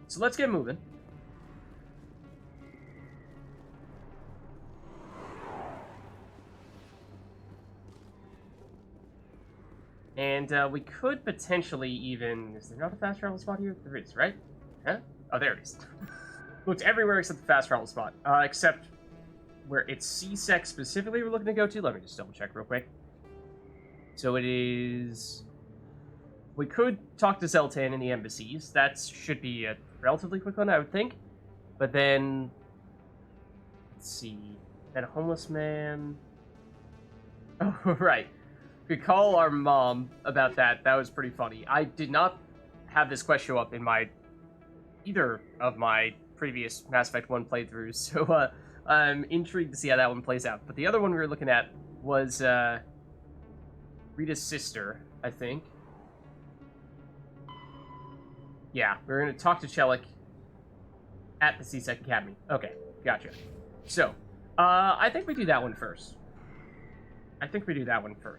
So let's get moving. And we could potentially even... Is there not a fast travel spot here? There is, right? Huh? Oh, there it is. Looked everywhere except the fast travel spot. Except where it's C-Sec specifically we're looking to go to. Let me just double check real quick. So it is... We could talk to Zeltan in the embassies. That should be a relatively quick one, I would think. But then... Let's see... That homeless man... Oh, right. We could call our mom about that. That was pretty funny. I did not have this quest show up in either of my previous Mass Effect 1 playthroughs, so I'm intrigued to see how that one plays out. But the other one we were looking at was Rita's sister, I think. Yeah, we're going to talk to Chelik at the C-Sec Academy. Okay, gotcha. So, I think we do that one first.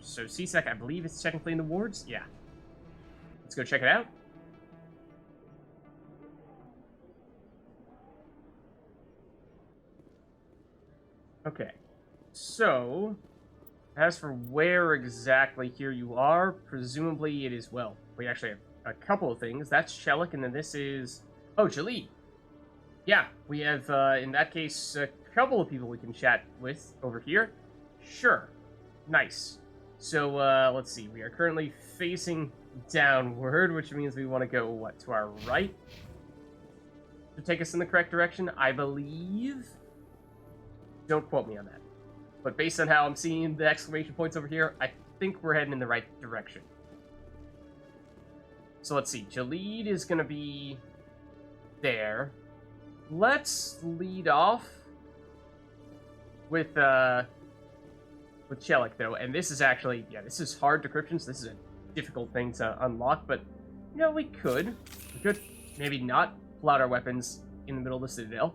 So C-Sec, I believe it's technically in the wards? Yeah. Let's go check it out. Okay. So, as for where exactly here you are, presumably it is, well, we actually have a couple of things. That's Chelik, and then this is... Oh, Jalid. Yeah, we have, in that case, a couple of people we can chat with over here. Sure. Nice. So, let's see. We are currently facing downward, which means we want to go, what, to our right? To take us in the correct direction, I believe. Don't quote me on that. But based on how I'm seeing the exclamation points over here, I think we're heading in the right direction. So let's see. Jalid is going to be there. Let's lead off with Chelik, though, and this is actually, yeah, this is hard decryption, so this is a difficult thing to unlock, but, you know, we could maybe not pull out our weapons in the middle of the Citadel.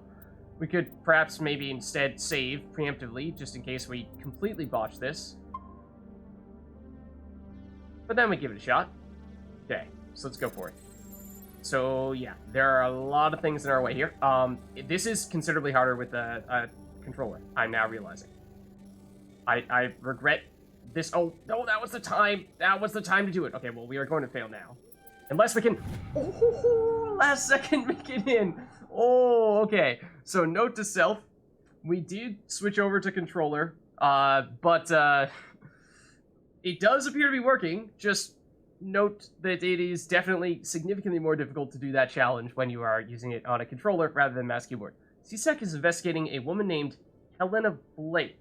We could perhaps maybe instead save preemptively, just in case we completely botch this. But then we give it a shot. Okay, so let's go for it. So, yeah, there are a lot of things in our way here. This is considerably harder with a controller, I'm now realizing. I regret this. Oh, no, that was the time. That was the time to do it. Okay, well, we are going to fail now. Unless we can... Oh, last second make it in. Oh, okay. So, note to self. We did switch over to controller, but it does appear to be working. Just note that it is definitely significantly more difficult to do that challenge when you are using it on a controller rather than mouse keyboard. C-Sec is investigating a woman named Helena Blake.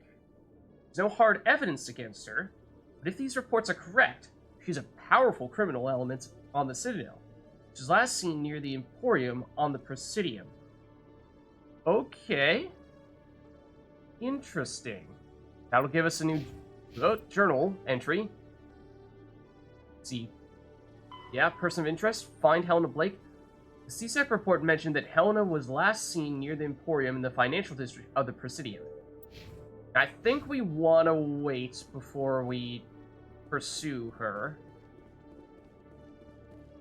There's no hard evidence against her, but if these reports are correct, she's a powerful criminal element on the Citadel, which was last seen near the Emporium on the Presidium. Okay. Interesting. That'll give us a new journal entry. Let's see. Yeah, person of interest. Find Helena Blake. The C-Sec report mentioned that Helena was last seen near the Emporium in the financial district of the Presidium. I think we want to wait before we pursue her.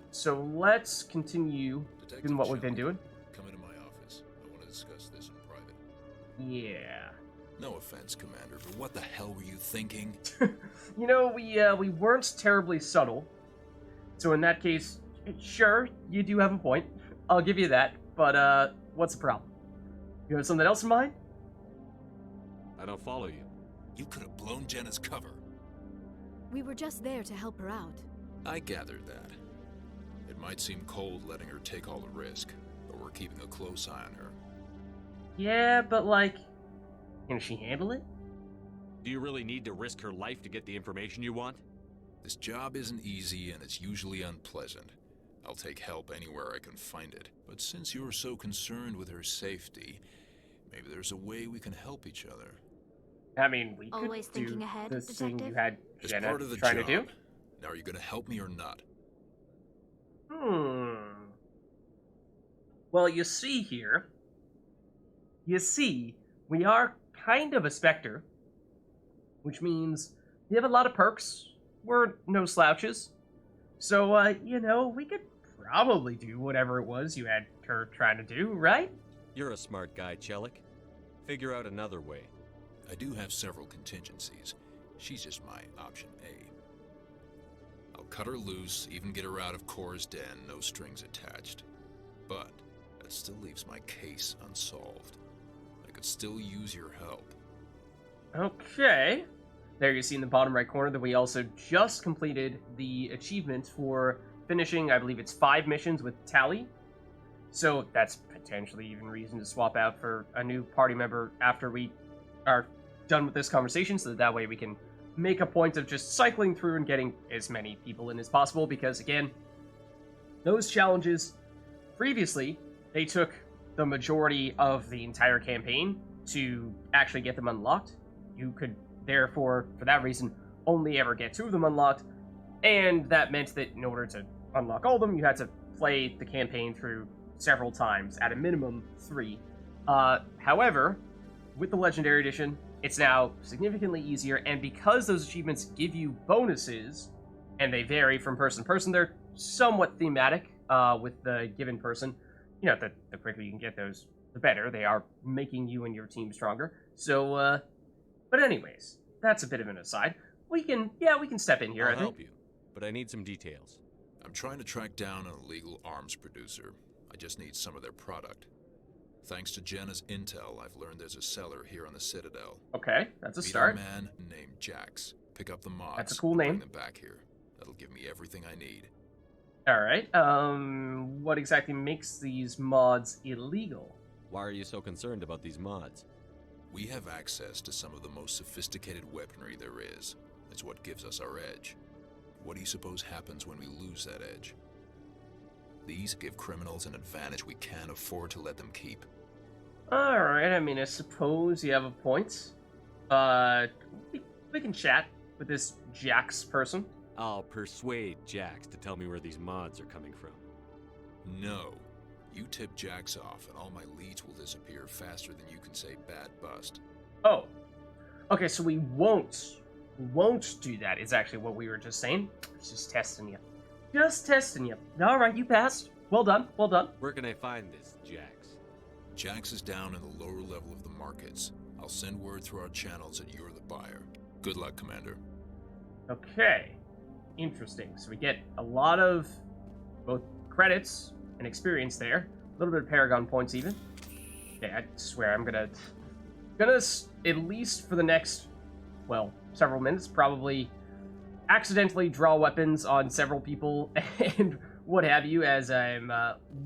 So let's continue doing what we've been doing. Come into my office. I want to discuss this in private. Yeah. No offense, Commander, but what the hell were you thinking? You know, we weren't terribly subtle. So in that case, sure, you do have a point. I'll give you that. But what's the problem? You have something else in mind? I don't follow you. You could have blown Jenna's cover. We were just there to help her out. I gathered that. It might seem cold letting her take all the risk, but we're keeping a close eye on her. Yeah, but like, can she handle it? Do you really need to risk her life to get the information you want? This job isn't easy and it's usually unpleasant. I'll take help anywhere I can find it. But since you're so concerned with her safety, maybe there's a way we can help each other. I mean, we Always could do thinking ahead, the thing Detective? you had As Jenna part of the trying job. to do. Now, are you going to help me or not? Well, you see here. You see, we are kind of a Spectre, which means we have a lot of perks. We're no slouches. So, you know, we could probably do whatever it was you had her trying to do, right? You're a smart guy, Chelik. Figure out another way. I do have several contingencies. She's just my option A. I'll cut her loose, even get her out of Core's den, no strings attached. But that still leaves my case unsolved. I could still use your help. Okay. There you see in the bottom right corner that we also just completed the achievement for finishing, I believe it's 5 missions with Tally. So that's potentially even reason to swap out for a new party member after we are done with this conversation, so that way we can make a point of just cycling through and getting as many people in as possible, because again, those challenges previously, they took the majority of the entire campaign to actually get them unlocked. You could therefore, for that reason, only ever get 2 of them unlocked, and that meant that in order to unlock all of them, you had to play the campaign through several times, at a minimum 3. However, with the Legendary Edition, it's now significantly easier, and because those achievements give you bonuses, and they vary from person to person, they're somewhat thematic with the given person. You know, the quicker you can get those, the better. They are making you and your team stronger. So, but anyways, that's a bit of an aside. We can step in here, I'll I think. help you, but I need some details. I'm trying to track down an illegal arms producer. I just need some of their product. Thanks to Jenna's intel, I've learned there's a seller here on the Citadel. Okay, that's a Meet start. a man named Jax. Pick up the mods. That's a cool and name. Bring them back here. That'll give me everything I need. Alright, what exactly makes these mods illegal? Why are you so concerned about these mods? We have access to some of the most sophisticated weaponry there is. It's what gives us our edge. What do you suppose happens when we lose that edge? These give criminals an advantage we can't afford to let them keep. Alright, I mean, I suppose you have a point. We can chat with this Jax person. I'll persuade Jax to tell me where these mods are coming from. No. You tip Jax off and all my leads will disappear faster than you can say bad bust. Oh. Okay, so we won't do that, is actually what we were just saying. Just testing you. Just testing you. Alright, you passed. Well done, well done. Where can I find this, Jax? Jax is down in the lower level of the markets. I'll send word through our channels that you're the buyer. Good luck, Commander. Okay. Interesting. So we get a lot of both credits and experience there. A little bit of Paragon points even. Okay, I swear I'm gonna at least for the next, well, several minutes, probably accidentally draw weapons on several people and what have you as I'm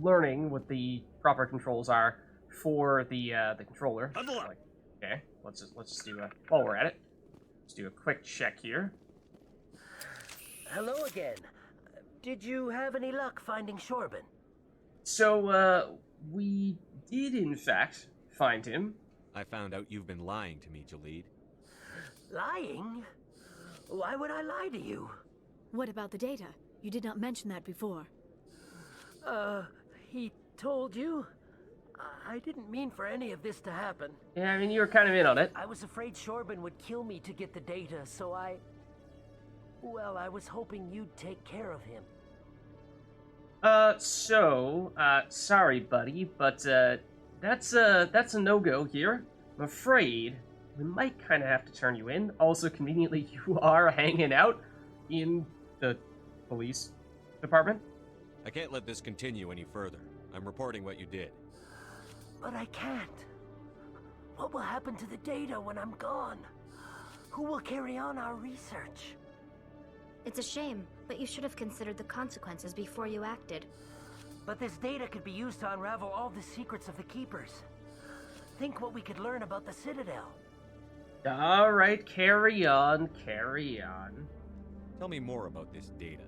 learning what the proper controls are for the controller. Okay, let's just do a, while we're at it, let's do a quick check here. Hello again. Did you have any luck finding Shorban? So, we did in fact find him. I found out you've been lying to me, Jalid. Lying? Why would I lie to you? What about the data? You did not mention that before. He told you? I didn't mean for any of this to happen. Yeah, I mean, you were kind of in on it. I was afraid Shorban would kill me to get the data, so well, I was hoping you'd take care of him. Sorry, buddy, but, that's a no-go here. I'm afraid we might kind of have to turn you in. Also, conveniently, you are hanging out in the police department. I can't let this continue any further. I'm reporting what you did. But I can't. What will happen to the data when I'm gone? Who will carry on our research? It's a shame, but you should have considered the consequences before you acted. But this data could be used to unravel all the secrets of the Keepers. Think what we could learn about the Citadel. Alright, carry on, carry on. Tell me more about this data.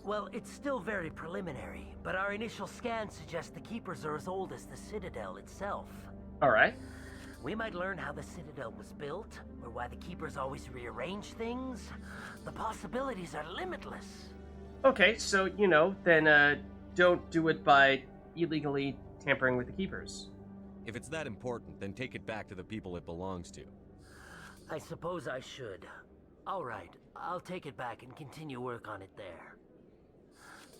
Well, it's still very preliminary, but our initial scans suggest the Keepers are as old as the Citadel itself. Alright. We might learn how the Citadel was built, or why the Keepers always rearrange things. The possibilities are limitless. Okay, so, you know, then, don't do it by illegally tampering with the Keepers. If it's that important, then take it back to the people it belongs to. I suppose I should. All right, I'll take it back and continue work on it there.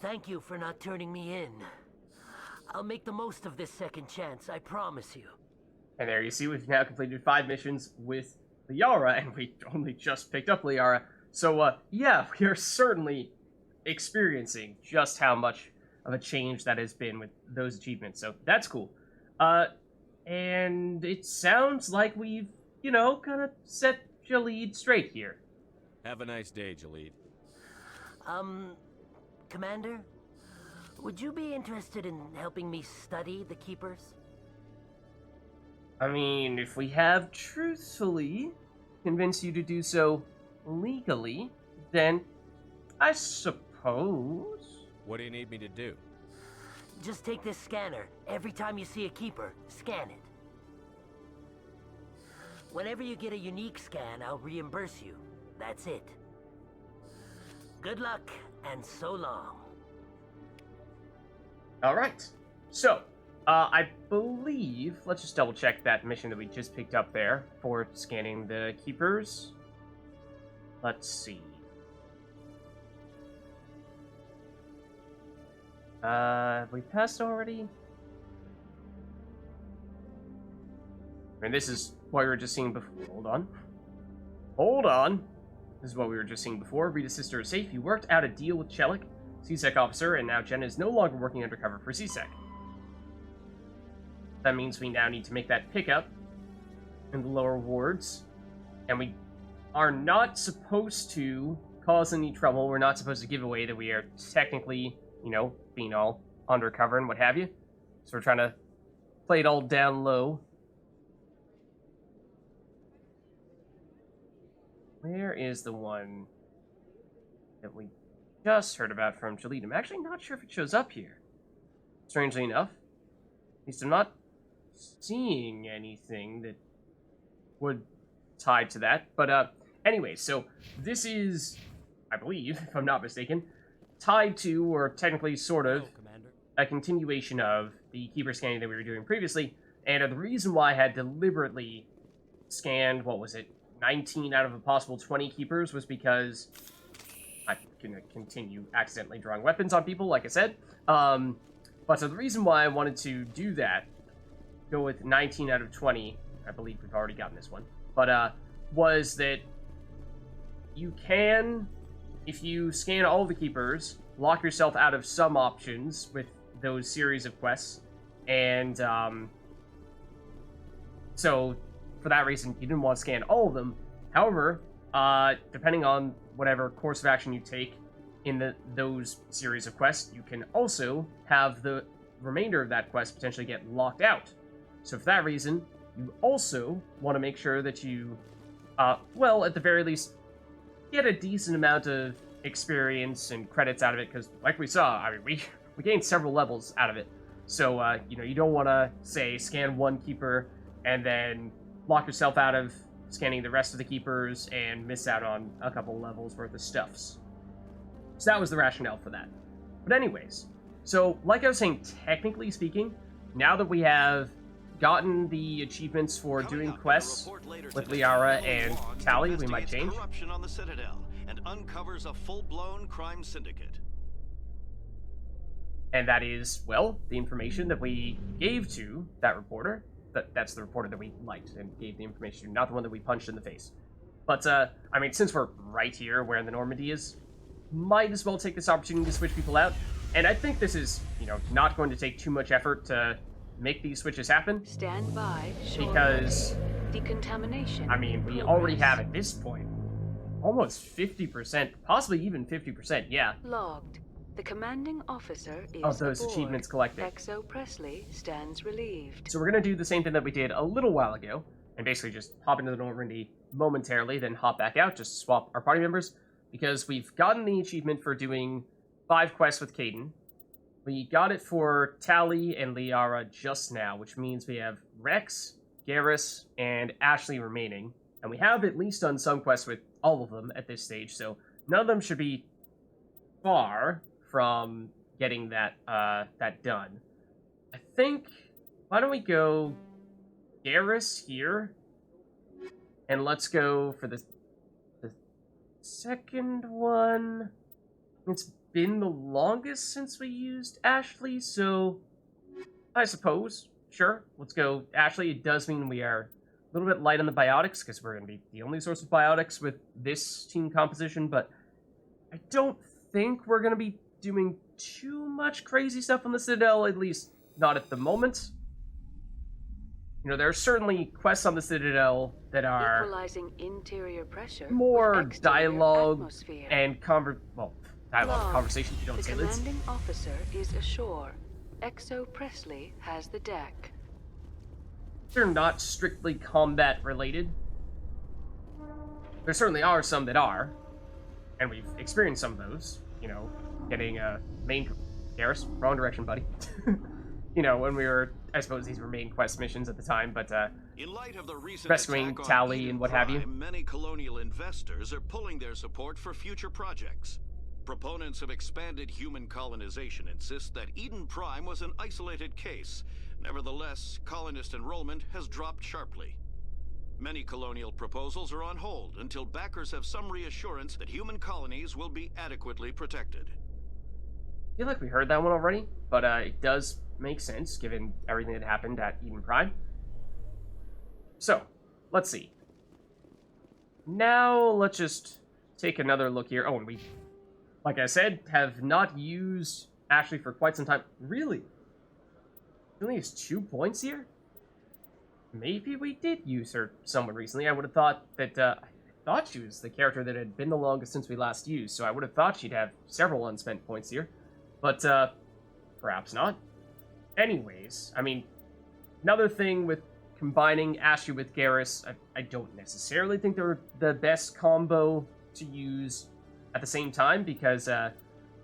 Thank you for not turning me in. I'll make the most of this second chance, I promise you. And there you see we've now completed 5 missions with Liara, and we only just picked up Liara. So, yeah, we are certainly experiencing just how much of a change that has been with those achievements. So that's cool. And it sounds like we've, kind of set Jalid straight here. Have a nice day, Jalid. Commander? Would you be interested in helping me study the Keepers? I mean, if we have truthfully convinced you to do so legally, then I suppose... What do you need me to do? Just take this scanner. Every time you see a Keeper, scan it. Whenever you get a unique scan, I'll reimburse you. That's it. Good luck, and so long. Alright. So, I believe... Let's just double check that mission that we just picked up there for scanning the Keepers. Let's see. Have we passed already? I mean, this is what we were just seeing before. Hold on. Hold on. This is what we were just seeing before. Rita's sister is safe. You worked out a deal with Chelik, CSEC officer, and now Jenna is no longer working undercover for CSEC. That means we now need to make that pickup in the lower wards. And we are not supposed to cause any trouble. We're not supposed to give away that we are technically, being all undercover and what have you. So we're trying to play it all down low. Where is the one that we just heard about from Jalid? I'm actually not sure if it shows up here. Strangely enough. At least I'm not seeing anything that would tie to that. But anyway, so this is, I believe, if I'm not mistaken, tied to, or technically sort of, a continuation of the Keeper scanning that we were doing previously. And the reason why I had deliberately scanned, 19 out of a possible 20 Keepers was because I'm going to continue accidentally drawing weapons on people, like I said. But so the reason why I wanted to do that, go with 19 out of 20, I believe we've already gotten this one, but was that you can, if you scan all the Keepers, lock yourself out of some options with those series of quests, and so for that reason, you didn't want to scan all of them. However, depending on whatever course of action you take in those series of quests, you can also have the remainder of that quest potentially get locked out. So for that reason, you also want to make sure that you, at the very least, get a decent amount of experience and credits out of it, because like we saw, I mean, we gained several levels out of it. So, you don't want to, say, scan one Keeper and then lock yourself out of scanning the rest of the Keepers and miss out on a couple levels worth of stuffs. So that was the rationale for that. But anyways, so like I was saying, technically speaking, now that we have gotten the achievements for doing quests with Liara and Tally, we might change. Corruption on the Citadel and uncovers a full-blown crime syndicate. And that is, the information that we gave to that reporter. That's the reporter that we liked and gave the information to, not the one that we punched in the face. But, I mean, since we're right here where the Normandy is, might as well take this opportunity to switch people out. And I think this is, not going to take too much effort to make these switches happen. Stand by. Because, decontamination. I mean, we already have at this point almost 50%, possibly even 50%, yeah. Logged. The commanding officer is of those aboard. achievements collected. Exo Presley stands relieved. So we're going to do the same thing that we did a little while ago, and basically just hop into the Normandy momentarily, then hop back out, just swap our party members, because we've gotten the achievement for doing 5 quests with Caden. We got it for Tally and Liara just now, which means we have Rex, Garrus, and Ashley remaining, and we have at least done some quests with all of them at this stage, so none of them should be far from getting that done. I think, why don't we go Garrus here, and let's go for the second one. It's been the longest since we used Ashley, so I suppose, sure, let's go Ashley. It does mean we are a little bit light on the biotics, because we're going to be the only source of biotics with this team composition, but I don't think we're going to be doing too much crazy stuff on the Citadel, at least not at the moment. You know, there are certainly quests on the Citadel that are Equalizing interior pressure more with exterior dialogue atmosphere. and conversation, you don't The say Lids. commanding officer is ashore. Exo Presley has the deck. They're not strictly combat related. There certainly are some that are, and we've experienced some of those. You know, getting a main Garrus, wrong direction, buddy. You know, when we were, I suppose these were main quest missions at the time, but In light of the recent rescuing attack on Tally Eden and what have you. Prime, many colonial investors are pulling their support for future projects. Proponents of expanded human colonization insist that Eden Prime was an isolated case. Nevertheless, colonist enrollment has dropped sharply. Many colonial proposals are on hold until backers have some reassurance that human colonies will be adequately protected. I feel like we heard that one already, but it does make sense given everything that happened at Eden Prime. So, let's see. Now, let's just take another look here. Oh, and we, like I said, have not used Ashley for quite some time. Really? She only has 2 points here? Maybe we did use her somewhat recently. I would have thought that, I thought she was the character that had been the longest since we last used, so I would have thought she'd have several unspent points here. But, perhaps not. Anyways, I mean, another thing with combining Ashley with Garrus, I don't necessarily think they're the best combo to use at the same time, because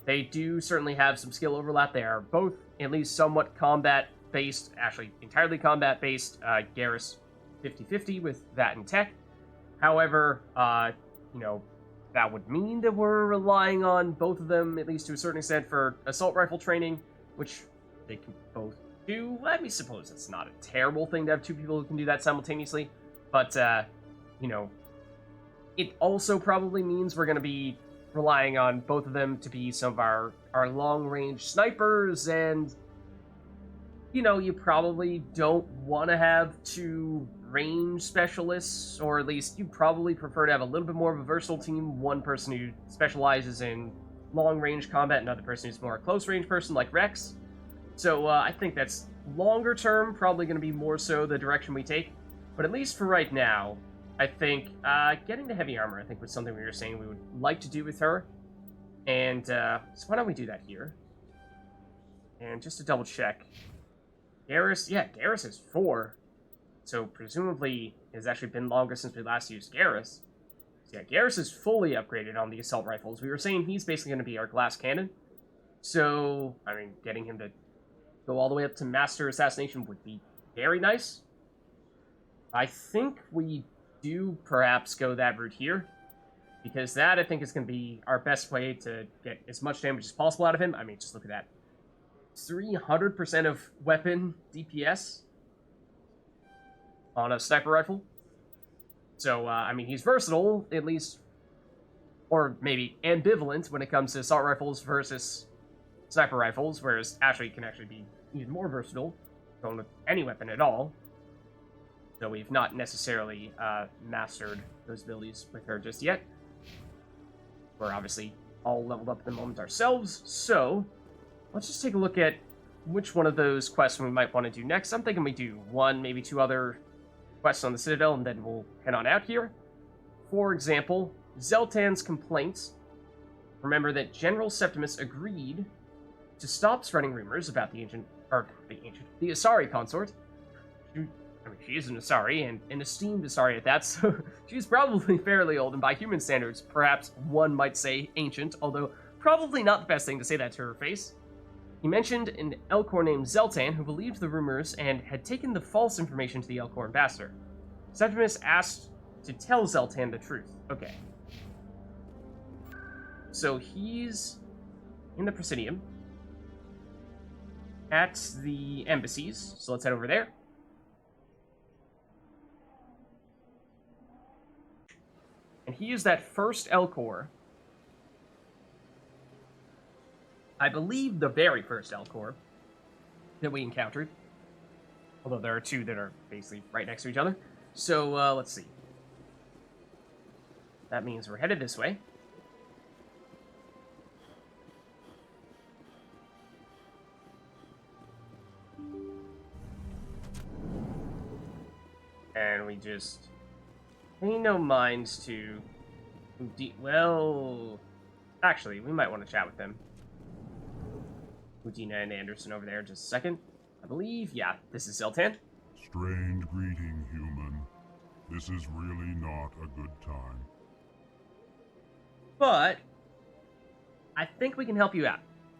they do certainly have some skill overlap. They are both at least somewhat combat-based, actually entirely combat-based, Garrus 50-50 with that and tech. However, you know, that would mean that we're relying on both of them, at least to a certain extent, for assault rifle training, which they can both do. Let me suppose it's not a terrible thing to have two people who can do that simultaneously, but, you know, it also probably means we're going to be relying on both of them to be some of our long-range snipers, and, you know, you probably don't want to have two range specialists, or at least you probably prefer to have a little bit more of a versatile team. One person who specializes in long-range combat, another person who's more a close-range person like Rex. So I think that's longer term, probably going to be more so the direction we take. But at least for right now, I think getting the heavy armor, I think, was something we were saying we would like to do with her. And so why don't we do that here? And just to double check, Garrus, yeah, Garrus is 4. So presumably it's actually been longer since we last used Garrus. So yeah, Garrus is fully upgraded on the assault rifles. We were saying he's basically going to be our glass cannon. So, I mean, getting him to go all the way up to Master Assassination would be very nice. I think we do perhaps go that route here, because that, I think, is going to be our best way to get as much damage as possible out of him. I mean, just look at that. 300% of weapon DPS on a sniper rifle. So, I mean, he's versatile, at least, or maybe ambivalent when it comes to assault rifles versus sniper rifles, whereas Ashley can actually be even more versatile, going with any weapon at all. So we've not necessarily mastered those abilities with her just yet. We're obviously all leveled up at the moment ourselves, so let's just take a look at which one of those quests we might want to do next. I'm thinking we do one, maybe 2 other quests on the Citadel, and then we'll head on out here. For example, Zeltan's complaints. Remember that General Septimus agreed to stop spreading rumors about the Asari consort. She is an Asari, and an esteemed Asari at that, so she's probably fairly old, and by human standards, perhaps one might say ancient, although probably not the best thing to say that to her face. He mentioned an Elcor named Zeltan who believed the rumors and had taken the false information to the Elcor ambassador. Septimus asked to tell Zeltan the truth. Okay. So he's in the Presidium at the embassies, so let's head over there. And he is that first Elcor I believe, the very first L-Corp that we encountered. Although there are two that are basically right next to each other. So, let's see. That means we're headed this way. And we just pay no minds to... Well... Actually, we might want to chat with them. Udina and Anderson over there in just a second. I believe, yeah, this is Zoltan. Strange greeting, human. This is really not a good time. But... I think we can help you out.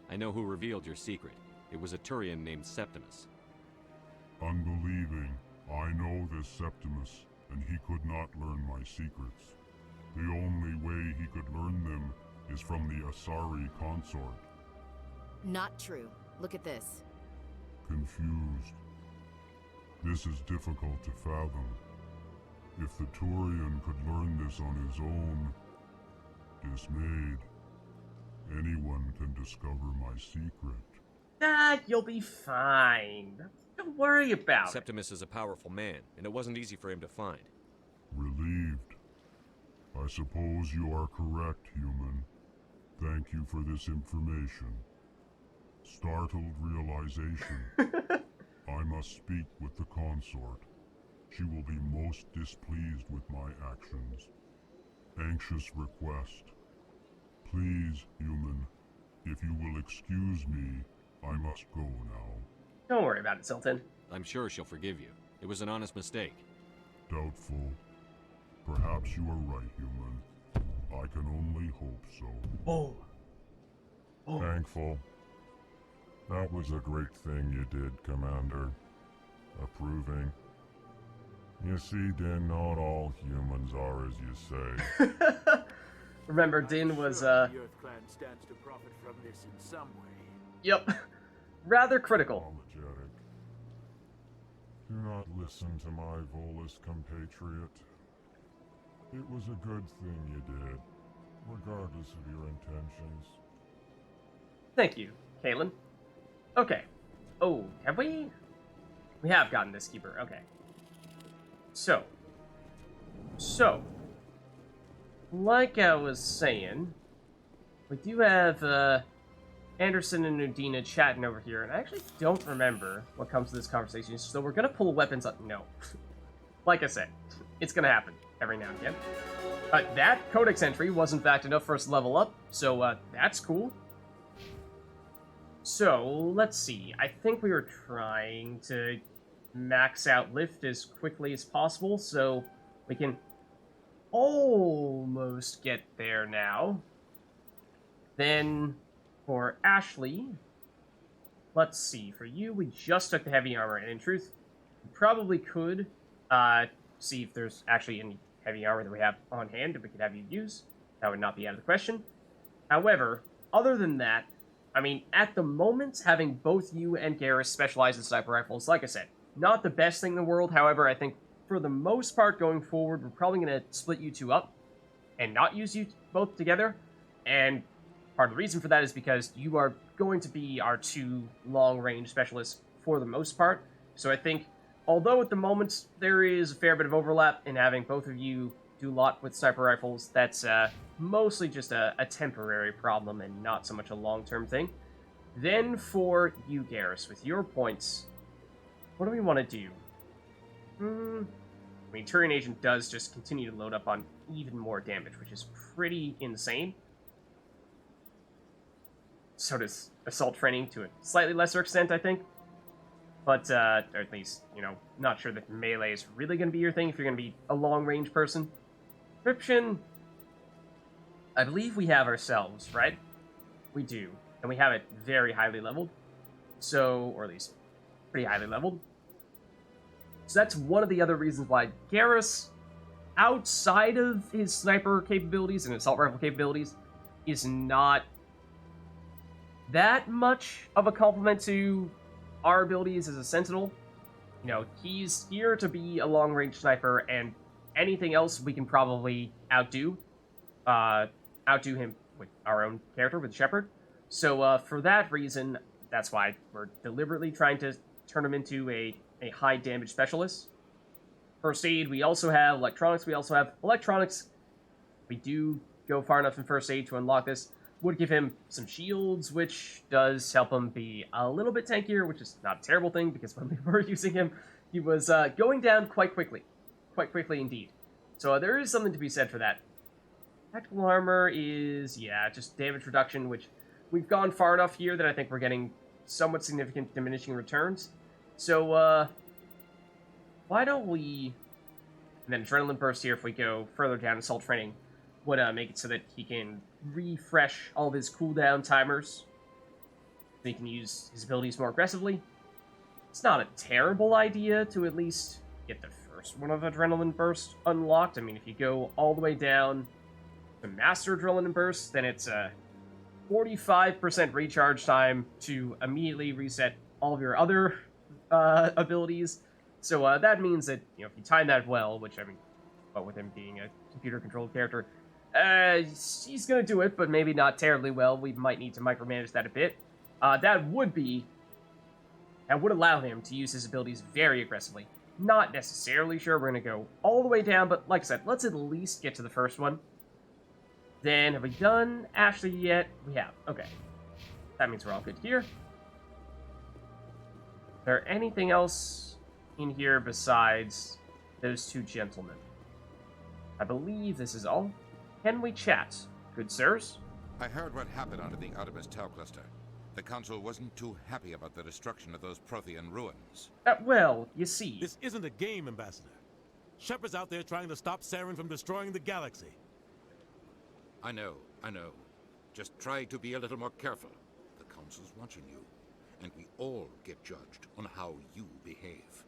I know who revealed your secret. It was a Turian named Septimus. Unbelieving. I know this Septimus, and he could not learn my secrets. The only way he could learn them is from the Asari consort. Not true. Look at this. Confused. This is difficult to fathom. If the Turian could learn this on his own, dismayed, anyone can discover my secret. You'll be fine. Don't worry about it. Septimus is a powerful man, and it wasn't easy for him to find. Relieved. I suppose you are correct, human. Thank you for this information. Startled realization. I must speak with the consort. She will be most displeased with my actions. Anxious request. Please, human, if you will excuse me, I must go now. Don't worry about it, Sultan. I'm sure she'll forgive you. It was an honest mistake. Doubtful. Perhaps you are right, human. I can only hope so. Oh. Thankful. That was a great thing you did, Commander. Approving. You see, Din, not all humans are as you say. Remember, Din was, The Earth Clan stands to profit from this in some way. Yep. Rather critical. Apologetic. Do not listen to my Volus compatriot. It was a good thing you did, regardless of your intentions. Thank you, Kalen. Okay. Oh, have we? We have gotten this keeper. Okay. So, like I was saying, we do have Anderson and Udina chatting over here, and I actually don't remember what comes to this conversation, so we're gonna pull weapons up. No. Like I said, it's gonna happen every now and again. That codex entry was in fact enough for us to level up, so that's cool. So, let's see. I think we were trying to max out lift as quickly as possible, so we can almost get there now. Then, for Ashley, let's see. For you, we just took the heavy armor, and in truth, we probably could see if there's actually any heavy armor that we have on hand that we could have you use. That would not be out of the question. However, other than that, I mean, at the moment, having both you and Garrus specialize in sniper rifles, like I said, not the best thing in the world. However, I think for the most part going forward, we're probably going to split you two up and not use you both together. And part of the reason for that is because you are going to be our two long-range specialists for the most part. So I think, although at the moment there is a fair bit of overlap in having both of you do a lot with sniper rifles, that's mostly just a temporary problem and not so much a long-term thing. Then for you, Garrus, with your points, what do we want to do? I mean, Turian Agent does just continue to load up on even more damage, which is pretty insane. So does Assault Training to a slightly lesser extent, I think. But, or at least, you know, not sure that melee is really going to be your thing if you're going to be a long-range person. Encryption, I believe we have ourselves, right? We do. And we have it very highly leveled. So, or at least pretty highly leveled. So that's one of the other reasons why Garrus, outside of his sniper capabilities and assault rifle capabilities, is not that much of a complement to our abilities as a sentinel. You know, he's here to be a long-range sniper, and anything else we can probably outdo him with our own character, with Shepard. So for that reason, that's why we're deliberately trying to turn him into a high damage specialist. First aid, we also have electronics. We also have electronics. We do go far enough in first aid to unlock this. Would give him some shields, which does help him be a little bit tankier, which is not a terrible thing, because when we were using him, he was going down quite quickly. Quite quickly indeed. So there is something to be said for that. Tactical armor is, yeah, just damage reduction, which we've gone far enough here that I think we're getting somewhat significant diminishing returns. So, why don't we... And then Adrenaline Burst here, if we go further down Assault Training, would make it so that he can refresh all of his cooldown timers. So he can use his abilities more aggressively. It's not a terrible idea to at least get the first one of Adrenaline Burst unlocked. I mean, if you go all the way down to Master Adrenaline Burst, then it's a 45% recharge time to immediately reset all of your other abilities. So that means that, you know, if you time that well, which, I mean, but with him being a computer-controlled character, he's going to do it, but maybe not terribly well. We might need to micromanage that a bit. That would allow him to use his abilities very aggressively. Not necessarily sure we're going to go all the way down, but like I said, let's at least get to the first one. Then, have we done Ashley yet? We have. Okay. That means we're all good here. Is there anything else in here besides those two gentlemen? I believe this is all. Can we chat, good sirs? I heard what happened under the Artemis Tau cluster. The Council wasn't too happy about the destruction of those Prothean ruins. Well, you see... This isn't a game, Ambassador. Shepard's out there trying to stop Saren from destroying the galaxy. I know. Just try to be a little more careful. The Council's watching you, and we all get judged on how you behave.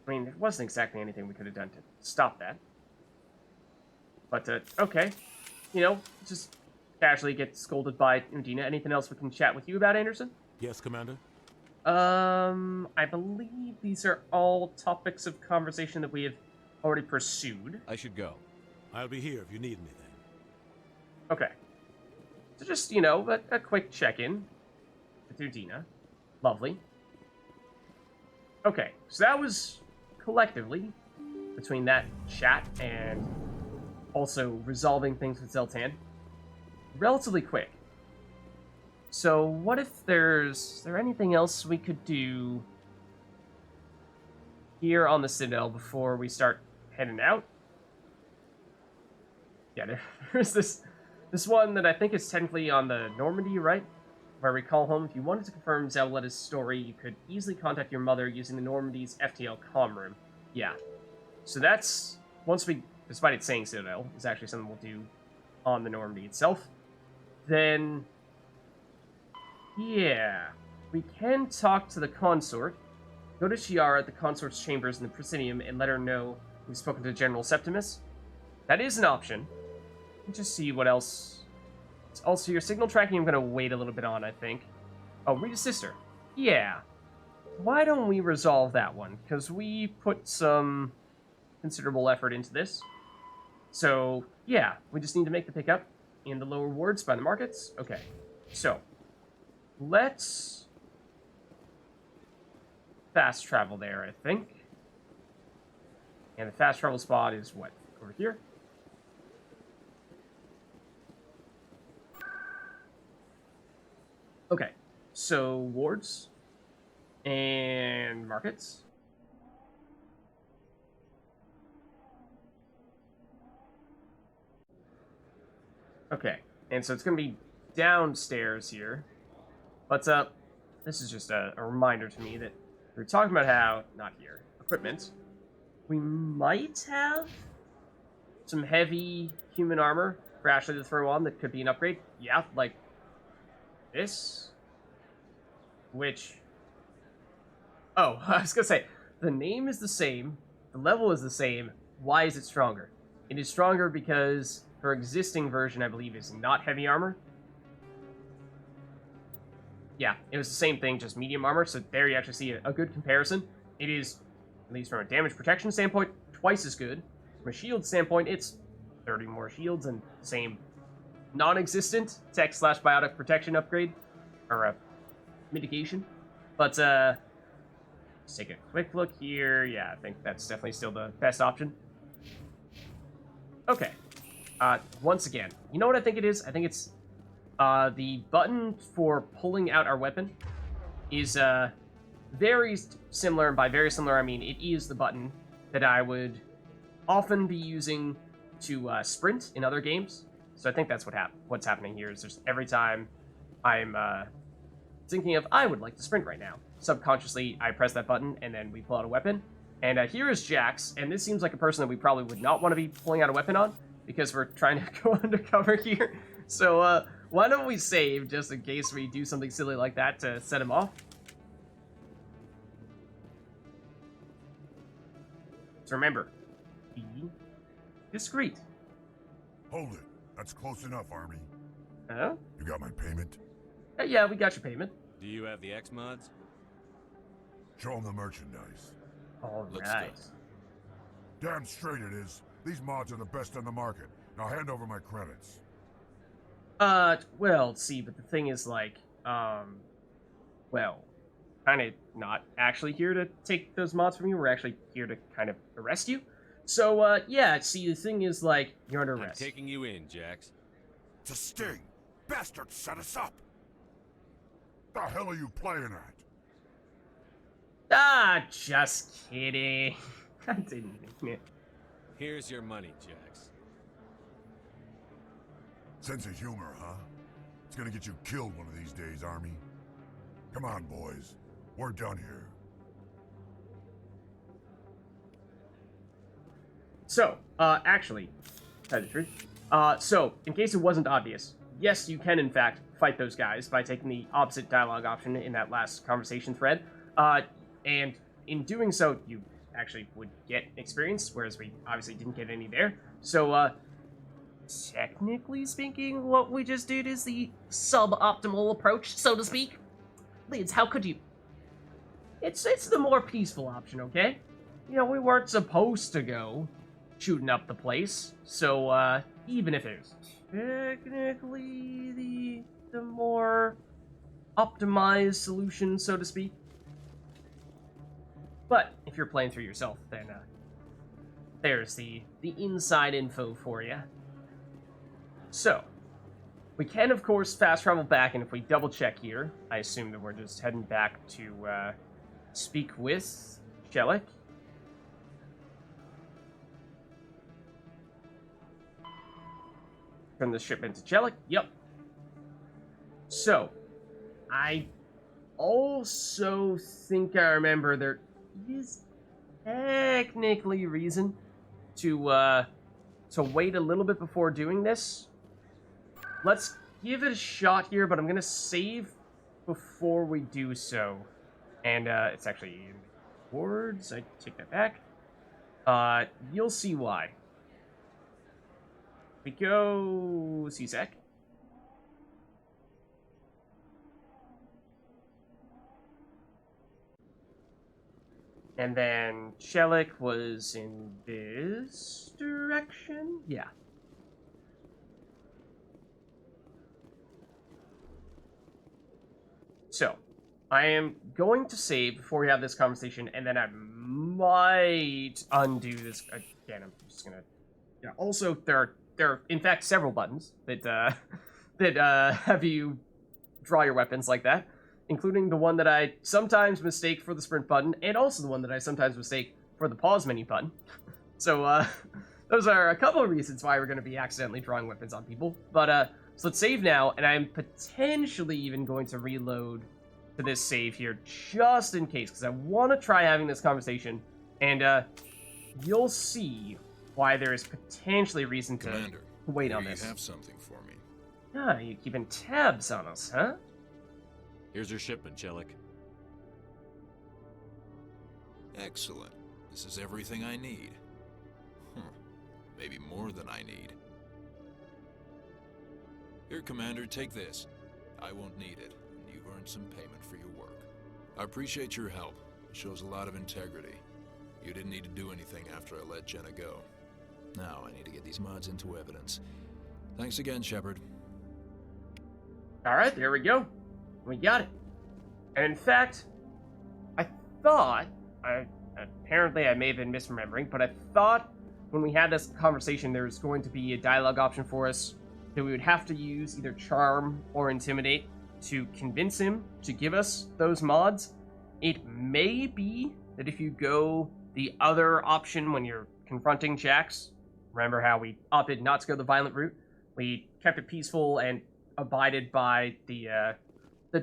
I mean, there wasn't exactly anything we could have done to stop that. But, okay. You know, just casually get scolded by Undina. Anything else we can chat with you about, Anderson? Yes, Commander? I believe these are all topics of conversation that we have already pursued. I should go. I'll be here if you need anything. Okay. So just, you know, a quick check-in with Undina. Lovely. Okay, so that was collectively, between that chat and also resolving things with Zeltan, relatively quick. So what if is there anything else we could do here on the Citadel before we start heading out? Yeah, there's this one that I think is technically on the Normandy, right? Where we call home. If you wanted to confirm Zelletta's story, you could easily contact your mother using the Normandy's FTL comm room. Yeah. So that's, once we, despite it saying Citadel, is actually something we'll do on the Normandy itself. Then, yeah, we can talk to the consort. Go to Shiara at the consort's chambers in the Presidium and let her know we've spoken to General Septimus. That is an option. Just see what else. Also, your signal tracking I'm going to wait a little bit on, I think. Oh, Rita's sister. Yeah. Why don't we resolve that one? Because we put some considerable effort into this. So, yeah, we just need to make the pickup in the lower wards by the markets. Okay, so let's fast travel there, I think. And the fast travel spot is what? Over here? Okay, so wards and markets. Okay, and so it's going to be downstairs here. But this is just a reminder to me that we were talking about how, not here, equipment, we might have some heavy human armor for Ashley to throw on that could be an upgrade. Yeah, like this, which, oh, I was gonna say, the name is the same, the level is the same, why is it stronger? It is stronger because her existing version, I believe, is not heavy armor. Yeah, it was the same thing, just medium armor, so there you actually see a good comparison. It is, at least from a damage protection standpoint, twice as good. From a shield standpoint, it's 30 more shields and same non-existent tech/biotic protection upgrade, or mitigation. But let's take a quick look here. Yeah, I think that's definitely still the best option. Okay. Once again, you know what I think it is? I think it's the button for pulling out our weapon is very similar, and by very similar I mean it is the button that I would often be using to sprint in other games. So I think that's what's happening here is just every time I'm thinking of I would like to sprint right now, subconsciously I press that button and then we pull out a weapon. And here is Jax, and this seems like a person that we probably would not want to be pulling out a weapon on because we're trying to go undercover here. So why don't we save just in case we do something silly like that to set him off? So remember, be discreet. Hold it. That's close enough, Army. Huh? You got my payment? Yeah, we got your payment. Do you have the X mods? Show them the merchandise. All right. Damn straight it is. These mods are the best on the market. Now hand over my credits. Well, see, but the thing is, like, well, kind of not actually here to take those mods from you. We're actually here to kind of arrest you. So, yeah, see, the thing is, like, you're under arrest. I'm taking you in, Jax. It's a sting. Bastards set us up. The hell are you playing at? Ah, just kidding. I didn't mean it. Here's your money, Jax. Sense of humor, huh? It's gonna get you killed one of these days, Army. Come on, boys. We're done here. So, actually, tell you the truth. So, in case it wasn't obvious, yes, you can, in fact, fight those guys by taking the opposite dialogue option in that last conversation thread. And in doing so, you actually would get experience, whereas we obviously didn't get any there. So, technically speaking, what we just did is the suboptimal approach, so to speak. Vids, how could you? It's the more peaceful option, okay? You know, we weren't supposed to go shooting up the place, so, even if it was technically the more optimized solution, so to speak. But if you're playing through yourself, then there's the inside info for you. So, we can, of course, fast travel back, and if we double check here, I assume that we're just heading back to speak with Shellick. From the shipment to Shellick. Yep. So, I also think I remember there is technically reason to wait a little bit before doing this. Let's give it a shot here, but I'm gonna save before we do so. And it's actually in words. I take that back. You'll see why. We go CSEC. And then Shellick was in this direction? Yeah. So, I am going to save before we have this conversation, and then I might undo this again. I'm just gonna... Yeah, also, there are in fact several buttons that have you draw your weapons like that, including the one that I sometimes mistake for the sprint button, and also the one that I sometimes mistake for the pause menu button. So, those are a couple of reasons why we're going to be accidentally drawing weapons on people. But, so let's save now, and I'm potentially even going to reload to this save here, just in case, because I want to try having this conversation, and, you'll see why there is potentially reason to Commander, wait on this. You have something for me. Ah, you keeping tabs on us, huh? Here's your shipment, Shellick. Excellent. This is everything I need. Maybe more than I need. Here, Commander, take this. I won't need it, and you've earned some payment for your work. I appreciate your help. It shows a lot of integrity. You didn't need to do anything after I let Jenna go. Now I need to get these mods into evidence. Thanks again, Shepard. Alright, there we go. We got it. And in fact, I thought, apparently I may have been misremembering, but I thought when we had this conversation there was going to be a dialogue option for us that we would have to use either Charm or Intimidate to convince him to give us those mods. It may be that if you go the other option when you're confronting Jax, remember how we opted not to go the violent route? We kept it peaceful and abided by the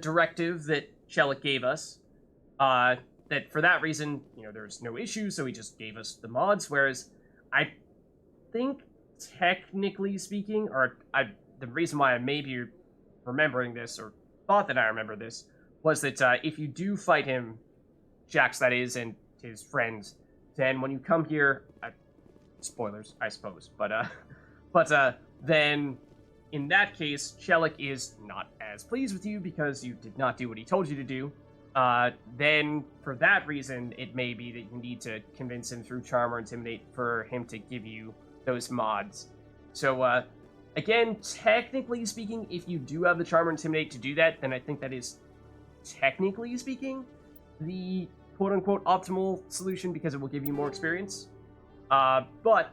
directive that Shellick gave us. That for that reason, there's no issue, so he just gave us the mods. Whereas I think, technically speaking, the reason why I may be remembering this, or thought that I remember this, was that if you do fight him, Jax that is, and his friends, then when you come here, spoilers, I suppose, but then in that case, Shellick is not as pleased with you because you did not do what he told you to do. Then for that reason, it may be that you need to convince him through Charm or Intimidate for him to give you those mods. So, again, technically speaking, if you do have the Charm or Intimidate to do that, then I think that is, technically speaking, the quote-unquote optimal solution because it will give you more experience. But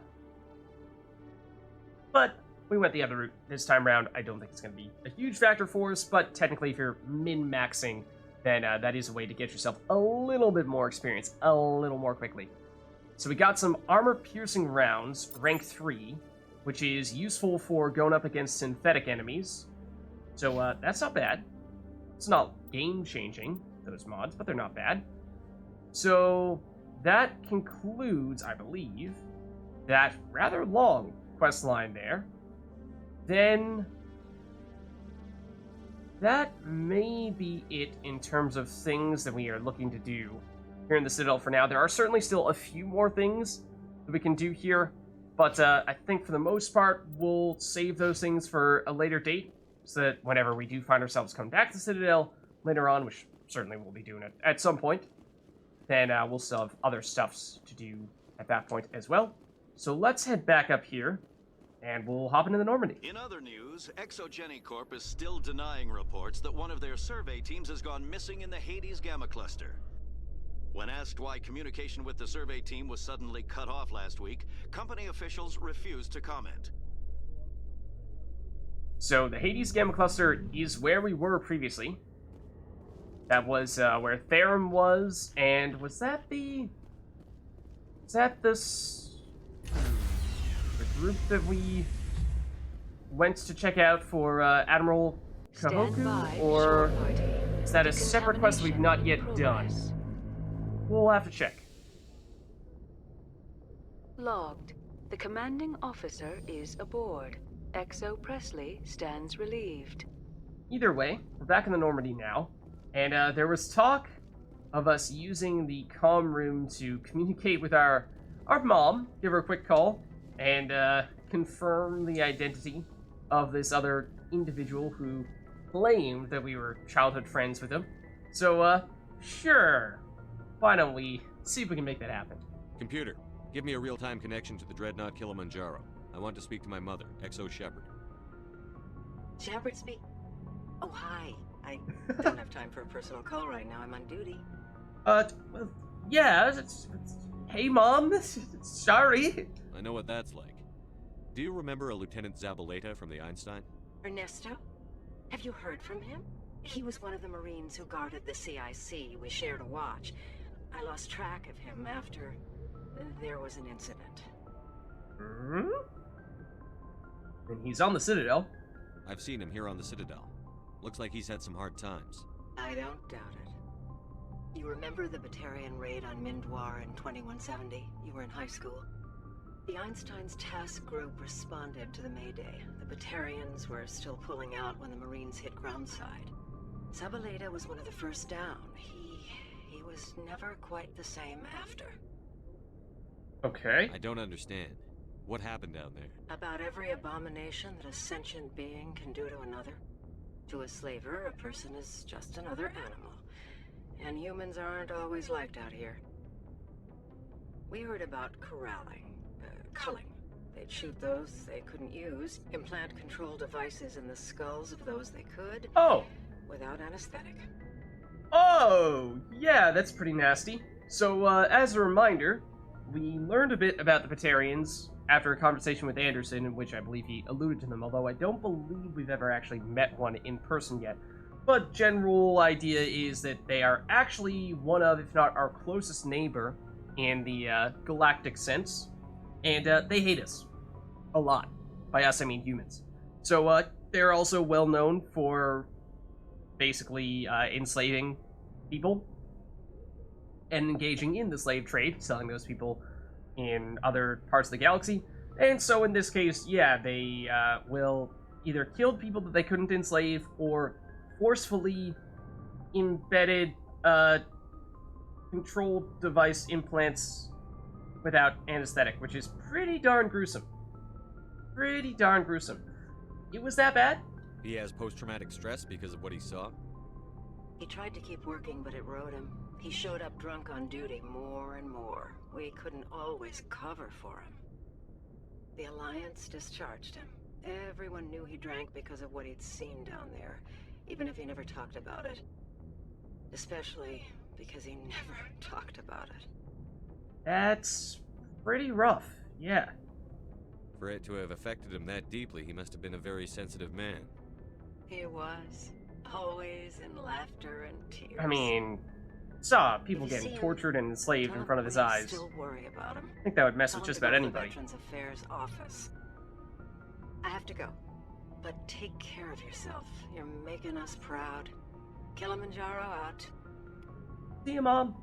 we went the other route this time around. I don't think it's going to be a huge factor for us, but technically if you're min-maxing, then that is a way to get yourself a little bit more experience, a little more quickly. So we got some armor-piercing rounds, rank 3, which is useful for going up against synthetic enemies. So that's not bad. It's not game-changing, those mods, but they're not bad. So that concludes, I believe, that rather long quest line there. Then that may be it in terms of things that we are looking to do here in the Citadel for now. There are certainly still a few more things that we can do here, but I think for the most part, we'll save those things for a later date, so that whenever we do find ourselves coming back to the Citadel later on, which certainly we'll be doing it at some point, then we'll still have other stuffs to do at that point as well. So let's head back up here, and we'll hop into the Normandy. In other news, Exogeny Corp is still denying reports that one of their survey teams has gone missing in the Hades Gamma Cluster. When asked why communication with the survey team was suddenly cut off last week, company officials refused to comment. So the Hades Gamma Cluster is where we were previously. That was where Therum was, and was that the group that we went to check out for Admiral Kahoku, or is that a separate quest we've not yet done? We'll have to check. Logged. The commanding officer is aboard. Exo Presley stands relieved. Either way, we're back in the Normandy now, and there was talk of us using the comm room to communicate with our mom, give her a quick call, and confirm the identity of this other individual who claimed that we were childhood friends with him. So, sure. Why don't we see if we can make that happen? Computer, give me a real-time connection to the Dreadnought Kilimanjaro. I want to speak to my mother, Exo Shepard. Shepard speak? Oh, hi. I don't have time for a personal call right now. I'm on duty. Well, yeah, hey, Mom. Sorry. I know what that's like. Do you remember a Lieutenant Zabaleta from the Einstein? Ernesto? Have you heard from him? He was one of the Marines who guarded the CIC. We shared a watch. I lost track of him after there was an incident. Hmm? And he's on the Citadel. I've seen him here on the Citadel. Looks like he's had some hard times. I don't doubt it. You remember the Batarian raid on Mindwar in 2170? You were in high school. The Einstein's task group responded to the Mayday. The Batarians were still pulling out when the Marines hit groundside. Zabaleta was one of the first down. He was never quite the same after. Okay. I don't understand. What happened down there? About every abomination that a sentient being can do to another. To a slaver, a person is just another animal. And humans aren't always liked out here. We heard about corralling, culling. They'd shoot those they couldn't use, implant control devices in the skulls of those they could. Oh! Without anesthetic. Oh! Yeah, that's pretty nasty. So, as a reminder, we learned a bit about the Batarians after a conversation with Anderson, in which I believe he alluded to them, although I don't believe we've ever actually met one in person yet. But general idea is that they are actually one of, if not our closest neighbor in the galactic sense, and they hate us a lot. By us, I mean humans. So they're also well known for basically enslaving people and engaging in the slave trade, selling those people in other parts of the galaxy. And so in this case, yeah, they will either kill people that they couldn't enslave or forcefully embedded control device implants without anesthetic, which is pretty darn gruesome. Pretty darn gruesome. It was that bad? He has post-traumatic stress because of what he saw? He tried to keep working, but it rode him. He showed up drunk on duty more and more. We couldn't always cover for him. The Alliance discharged him. Everyone knew he drank because of what he'd seen down there, even if he never talked about it. Especially because he never talked about it. That's pretty rough, yeah. For it to have affected him that deeply, he must have been a very sensitive man. He was. Always in laughter and tears. I mean, saw people getting tortured and enslaved in front of his eyes. Still worry about him. I think that would mess with just about anybody. Veterans Affairs office. I have to go, but take care of yourself. You're making us proud. Kilimanjaro out. See you, Mom.